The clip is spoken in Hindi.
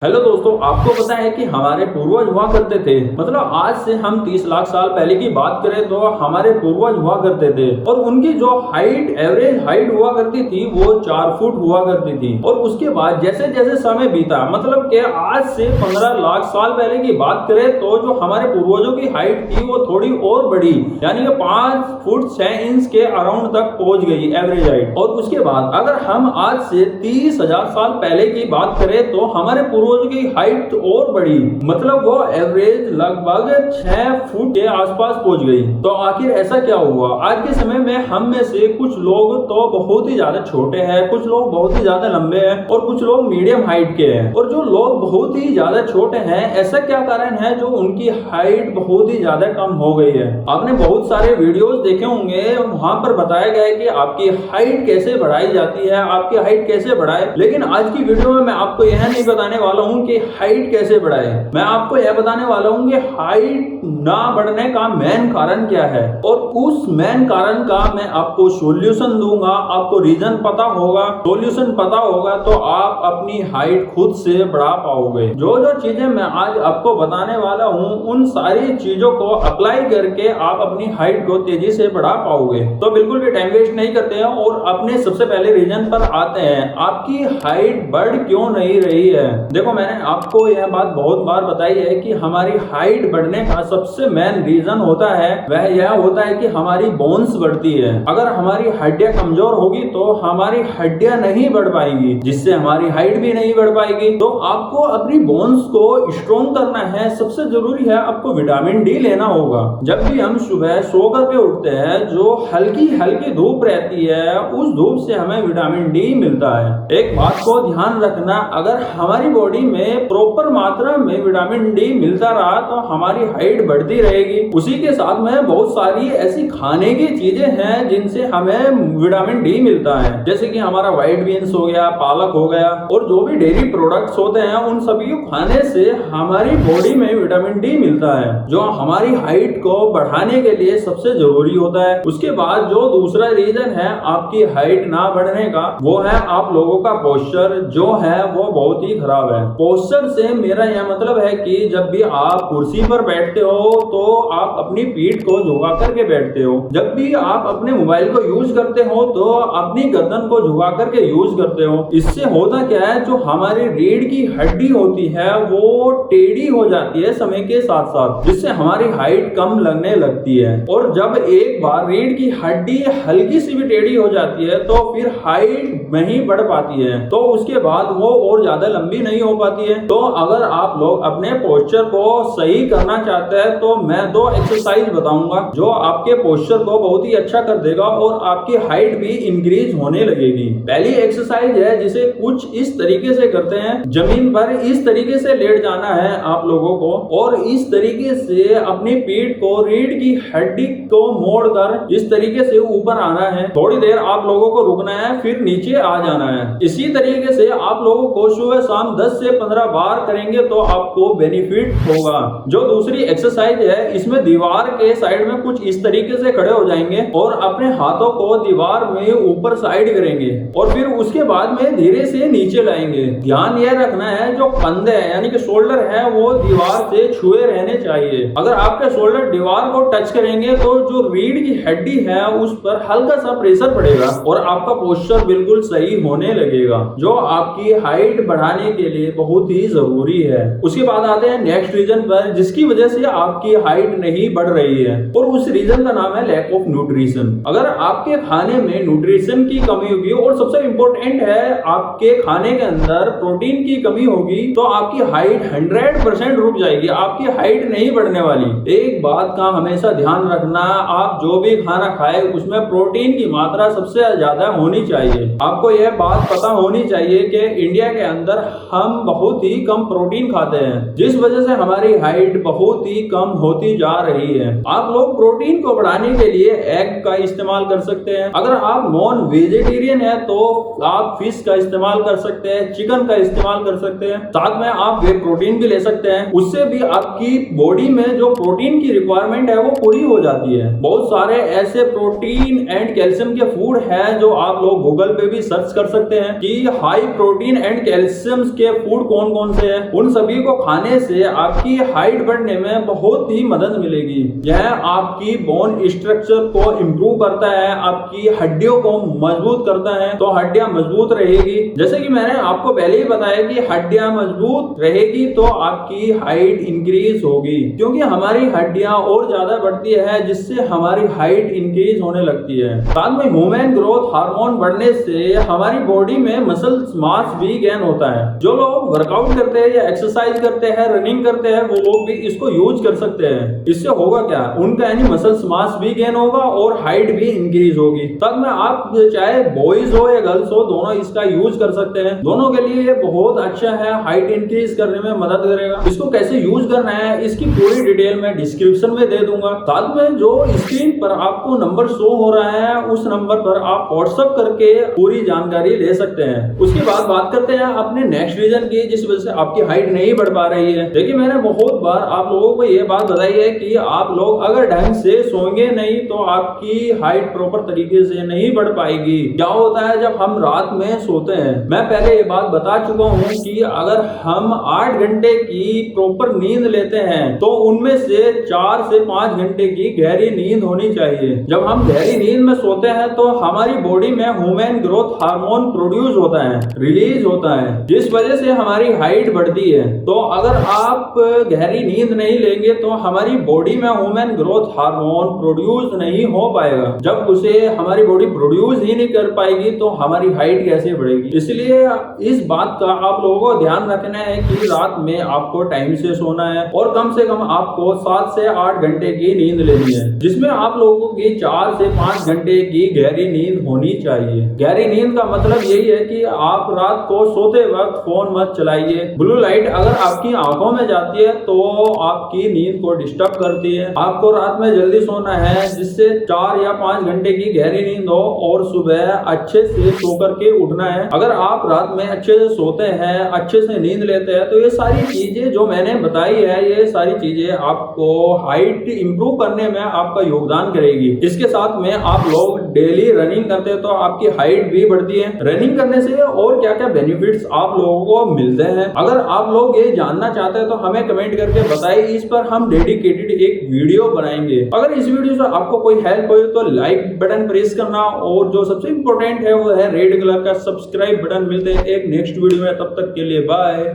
हेलो दोस्तों, आपको पता है कि हमारे पूर्वज हुआ करते थे। मतलब आज से हम 30 लाख साल पहले की बात करें तो हमारे पूर्वज हुआ करते थे और उनकी जो हाइट, एवरेज हाइट हुआ करती थी वो 4 फुट हुआ करती थी। और उसके बाद जैसे जैसे समय बीता, मतलब कि आज से 15 लाख साल पहले की बात करें तो जो हमारे पूर्वजों की हाइट थी वो थोड़ी और बढ़ी, यानी कि 5 फुट 6 इंच के अराउंड तक पहुंच गई एवरेज हाइट। और उसके बाद अगर हम आज से 30,000 साल पहले की बात करें तो हमारे पूर्वजों की हाइट और बढ़ी, मतलब वो एवरेज लगभग 6 फुट के आसपास पहुंच गई। तो आखिर ऐसा क्या हुआ? आज के समय में हम में से कुछ लोग तो बहुत ही ज्यादा छोटे हैं, कुछ लोग बहुत ही ज्यादा लंबे हैं और कुछ लोग मीडियम हाइट के हैं। और जो लोग बहुत ही ज्यादा छोटे हैं, ऐसा क्या कारण है जो उनकी हाइट बहुत ही ज्यादा कम हो गई है? आपने बहुत सारे वीडियोस देखे होंगे, वहां पर बताया गया है कि आपकी हाइट कैसे बढ़ाई जाती है, आपकी हाइट कैसे बढ़ाए। लेकिन आज की वीडियो में मैं आपको यह नहीं बताने वाला हूं कि हाइट कैसे बढ़ाए। मैं आपको यह बताने वाला हूं कि हाइट ना बढ़ने का मेन कारण क्या है, और उस मेन कारण का मैं आपको सॉल्यूशन दूंगा। आपको रीजन पता होगा, सॉल्यूशन पता होगा तो आप अपनी हाइट खुद से बढ़ा पाओगे। जो जो चीजें मैं आज आपको बताने वाला हूं, उन सारी चीजों को अप्लाई करके आप अपनी हाइट को तेजी से बढ़ा पाओगे। तो बिल्कुल भी टाइम वेस्ट नहीं करते हैं और अपने सबसे पहले रीजन पर आते हैं। आपकी हाइट बढ़ क्यों नहीं रही है? देखो, मैंने आपको यह बात बहुत बार बताई है कि हमारी हाइट बढ़ने का सबसे मेन रीजन होता है, वह यह होता है कि हमारी बोन्स बढ़ती है। अगर हमारी हड्डियां कमजोर होगी तो हमारी हड्डियां नहीं बढ़ पाएंगी, जिससे हमारी हाइट भी नहीं बढ़ पाएगी। तो आपको अपनी बोन्स को स्ट्रॉन्ग करना है, सबसे जरूरी है आपको विटामिन डी लेना होगा। जब भी हम सुबह सो करके उठते हैं, जो हल्की हल्की धूप रहती है, उस धूप से हमें विटामिन डी मिलता है। एक बात को ध्यान रखना, अगर हमारी बॉडी में प्रॉपर मात्रा में विटामिन डी मिलता रहा तो हमारी हाइट बढ़ती रहेगी। उसी के साथ में बहुत सारी ऐसी खाने की चीजें हैं जिनसे हमें विटामिन डी मिलता है, जैसे कि हमारा व्हाइट बीन्स हो गया, पालक हो गया, और जो भी डेयरी प्रोडक्ट्स होते हैं उन सभी को खाने से हमारी बॉडी में विटामिन डी मिलता है, जो हमारी हाइट को बढ़ाने के लिए सबसे जरूरी होता है। उसके बाद जो दूसरा रीजन है आपकी हाइट ना बढ़ने का, वो है आप लोगों का पोस्चर जो है वो बहुत ही खराब है। पोस्चर से मेरा यह मतलब है कि जब भी आप कुर्सी पर बैठते हो तो आप अपनी पीठ को झुका करके बैठते हो। जब भी आप अपने मोबाइल को यूज करते हो तो अपनी गर्दन को झुका करके यूज करते हो। इससे होता क्या है, जो हमारी रीढ़ की हड्डी होती है वो टेढ़ी हो जाती है समय के साथ साथ, जिससे हमारी हाइट कम लगने लगती है। और जब एक बार रीढ़ की हड्डी हल्की सी भी टेढ़ी हो जाती है तो फिर हाइट नहीं बढ़ पाती है, तो उसके बाद वो और ज्यादा लंबी नहीं हो पाती है। तो अगर आप लोग अपने पोस्चर को सही करना चाहते हैं तो मैं 2 एक्सरसाइज बताऊंगा जो आपके पोस्चर को बहुत ही अच्छा कर देगा और आपकी हाइट भी इंक्रीज होने लगेगी। पहली एक्सरसाइज है जिसे कुछ इस तरीके से करते हैं, जमीन पर इस तरीके से लेट जाना है आप लोगों को और इस तरीके से अपनी पीठ को रीढ़ की हड्डी को मोड़कर इस तरीके से ऊपर आना है। थोड़ी देर आप लोगों को रुकना है, फिर नीचे आ जाना है। इसी तरीके से आप लोगों को सुबह शाम 10 से 15 बार करेंगे तो आपको बेनिफिट होगा। जो दूसरी एक्सरसाइज है, इसमें दीवार के साइड में कुछ इस तरीके से खड़े हो जाएंगे और अपने हाथों को दीवार में ऊपर साइड करेंगे और फिर उसके बाद में धीरे से नीचे लाएंगे। ध्यान यह रखना है जो कंधे है यानी कि शोल्डर है वो दीवार से छुए रहने चाहिए। अगर आपके शोल्डर दीवार को टच करेंगे तो जो रीढ़ की हड्डी है उस पर हल्का सा प्रेशर पड़ेगा और आपका पोस्चर बिल्कुल सही होने लगेगा, जो आपकी हाइट बढ़ाने के लिए बहुत ही जरूरी है। उसके बाद आते हैं नेक्स्ट रीजन पर, जिसकी वजह से आपकी हाइट नहीं बढ़ रही है, और उस रीजन का नाम है लैक ऑफ न्यूट्रिशन। अगर आपके खाने में न्यूट्रिशन की कमी होगी और सबसे इंपॉर्टेंट है आपके खाने के अंदर प्रोटीन की कमी होगी तो आपकी हाइट 100% रुक जाएगी, आपकी हाइट नहीं बढ़ने वाली। एक बात का हमेशा ध्यान रखना, आप जो भी खाना खाए उसमें प्रोटीन की मात्रा सबसे ज्यादा होनी चाहिए। आपको यह बात पता होनी चाहिए कि इंडिया के अंदर हम बहुत ही कम प्रोटीन खाते हैं, जिस वजह से हमारी हाइट बहुत ही कम होती जा रही है। आप लोग प्रोटीन को बढ़ाने के लिए एग का इस्तेमाल कर सकते हैं। अगर आप नॉन वेजिटेरियन है तो आप फिश का इस्तेमाल कर सकते हैं, चिकन का इस्तेमाल कर सकते हैं, साथ में आप वे प्रोटीन भी ले सकते हैं। उससे भी आपकी बॉडी में जो प्रोटीन की रिक्वायरमेंट है वो पूरी हो जाती है। बहुत सारे ऐसे प्रोटीन एंड कैल्शियम के फूड है जो आप लोग गूगल पे भी सर्च कर सकते हैं कि हाई प्रोटीन एंड कैल्शियम के फूड कौन कौन से है, उन सभी को खाने से आपकी हाइट बढ़ने में बहुत ही मदद मिलेगी। यह आपकी बोन स्ट्रक्चर को इम्प्रूव करता है, आपकी हड्डियों को मजबूत करता है, तो हड्डियां मजबूत रहेगी। जैसे कि मैंने आपको पहले ही बताया कि हड्डियां मजबूत रहेगी तो आपकी हाइट इंक्रीज होगी, क्योंकि हमारी हड्डियां और ज्यादा बढ़ती है जिससे हमारी हाइट इंक्रीज होने लगती है। साथ में ह्यूमन ग्रोथ हार्मोन बढ़ने से हमारी बॉडी में मसल मास भी गेन होता है। जो लोग वर्कआउट करते हैं या एक्सरसाइज करते हैं, रनिंग करते हैं, वो लोग भी इसको यूज कर सकते हैं। इससे होगा क्या, उनका यानी मसल्स मास भी गेन होगा और हाइट भी इंक्रीज होगी। तब में आप चाहे बॉयज हो या गर्ल्स हो, दोनों इसका यूज कर सकते हैं। दोनों के लिए ये बहुत अच्छा है, हाइट इंक्रीज करने में मदद करेगा। इसको कैसे यूज करना है इसकी पूरी डिटेल मैं डिस्क्रिप्शन में दे दूंगा। साथ में जो स्क्रीन पर आपको नंबर शो हो रहा है उस नंबर पर आप व्हाट्सएप करके पूरी जानकारी ले सकते हैं। उसके बाद बात करते हैं अपने नेक्स्ट रीजन की जिस वजह से आपकी हाइट नहीं बढ़ पा रही है। देखिए मैंने बहुत बार आप लोगों को ये बात बताई है कि आप लोग अगर ढंग से सोएंगे नहीं तो आपकी हाइट प्रॉपर तरीके से नहीं बढ़ पाएगी। क्या होता है जब हम रात में सोते हैं, मैं पहले ये बात बता चुका हूँ कि अगर हम 8 घंटे की प्रॉपर नींद लेते हैं तो उनमें से 4 से 5 घंटे की गहरी नींद होनी चाहिए। जब हम गहरी नींद में सोते हैं तो हमारी बॉडी में ह्यूमन ग्रोथ हार्मोन प्रोड्यूस होता है, रिलीज होता है, जिस वजह से हमारी हाइट बढ़ती है। तो अगर आप गहरी नींद नहीं लेंगे तो हमारी बॉडी में ह्यूमन ग्रोथ हार्मोन प्रोड्यूस नहीं हो पाएगा। जब उसे हमारी बॉडी प्रोड्यूस ही नहीं कर पाएगी तो हमारी हाइट कैसे बढ़ेगी। इसलिए इस बात का आप लोगों को ध्यान रखना है कि रात में आपको टाइम से सोना है और कम से कम आपको 7 से 8 घंटे की नींद लेनी है, जिसमें आप लोगों की 4 से 5 घंटे की गहरी नींद होनी चाहिए। गहरी नींद का मतलब यही है कि आप रात को सोते वक्त फोन मत चलाइए। ब्लू लाइट अगर आपकी आंखों में जाती है तो आपकी नींद को डिस्टर्ब करती है। आपको रात में जल्दी सोना है जिससे 4 या 5 घंटे की गहरी नींद हो और सुबह अच्छे से सो करके उठना है। अगर आप रात में अच्छे से सोते हैं, अच्छे से नींद लेते हैं तो ये सारी चीजें जो मैंने बताई है, ये सारी चीजें आपको हाइट इंप्रूव करने में आपका योगदान करेगी। इसके साथ में आप लोग डेली रनिंग करते हैं तो आपकी हाइट भी बढ़ती है। रनिंग करने से और क्या क्या बेनिफिट्स आप लोगों को मिलते हैं, अगर आप लोग ये जानना चाहते हैं तो हमें कमेंट करके बताइए। इस पर हम डेडिकेटेड एक वीडियो बनाएंगे। अगर इस वीडियो से आपको कोई हेल्प हो तो लाइक बटन प्रेस करना और जो सबसे इंपॉर्टेंट है वो है रेड कलर का सब्सक्राइब बटन। मिलते हैं एक नेक्स्ट वीडियो में, तब तक के लिए बाय।